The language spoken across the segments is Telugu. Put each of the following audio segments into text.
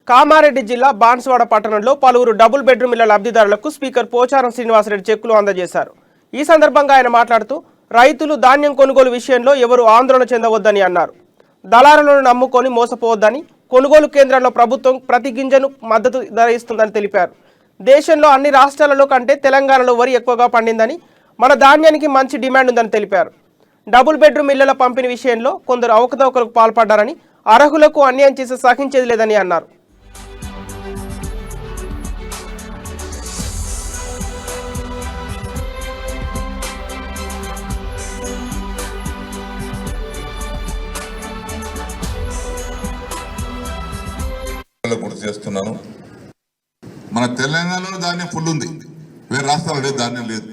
కామారెడ్డి జిల్లా బాన్సువాడ పట్టణంలో పలువురు డబుల్ బెడ్రూమ్ ఇళ్ల లబ్ధిదారులకు స్పీకర్ పోచారం శ్రీనివాసరెడ్డి చెక్కులు అందజేశారు. ఈ సందర్భంగా ఆయన మాట్లాడుతూ రైతులు ధాన్యం కొనుగోలు విషయంలో ఎవరు ఆందోళన చెందవద్దని అన్నారు. దళారులను నమ్ముకొని మోసపోవద్దని, కొనుగోలు కేంద్రాల్లో ప్రభుత్వం ప్రతి గింజను మద్దతు ధర ఇస్తుందని తెలిపారు. దేశంలో అన్ని రాష్ట్రాలలో కంటే తెలంగాణలో వరి ఎక్కువగా పండిందని, మన ధాన్యానికి మంచి డిమాండ్ ఉందని తెలిపారు. డబుల్ బెడ్రూమ్ ఇళ్ల పంపిణీ విషయంలో కొందరు అవకతవకలకు పాల్పడ్డారని, అర్హులకు అన్యాయం చేసి సహించేది లేదని అన్నారు. గుర్తు చేస్తున్నాను, మన తెలంగాణలో ధాన్యం ఫుల్ ఉంది, వేరే రాష్ట్రాల్లో లేదు, ధాన్యం లేదు.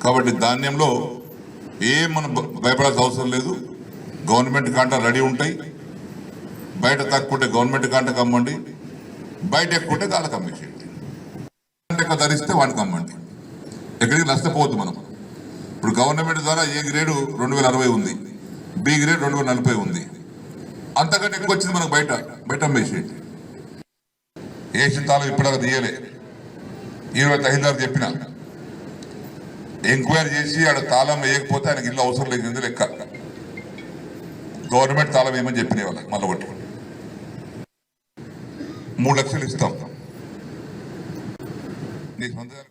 కాబట్టి ధాన్యంలో మనం భయపడాల్సిన అవసరం లేదు. గవర్నమెంట్ కాంటా రెడీ ఉంటాయి. బయట తక్కువ గవర్నమెంట్ కాంటాకు అమ్మండి, బయట ఎక్కువ గాలకు అమ్మేసేయండి. ఎక్కువ ధరిస్తే వానికి అమ్మండి, ఎక్కడికి నష్టపోవద్దు. మనం ఇప్పుడు గవర్నమెంట్ ద్వారా ఏ గ్రేడు 2060 ఉంది, బి గ్రేడ్ 2040 ఉంది. అంతకంటే ఎక్కువ వచ్చింది మనకు బయట అమ్మేసేయండి. ఏసీ తాళం ఇప్పటిదాకా తీయలే, 20 తహసీల్దార్ చెప్పిన ఎంక్వైరీ చేసి ఆడ తాళం వేయకపోతే ఆయనకి ఇల్లు అవసరం లేదు లెక్క. గవర్నమెంట్ తాళం వేయమని చెప్పిన వాళ్ళకి మళ్ళీ ఒకటి 3 లక్షలు ఇస్తాం. నీ సొంత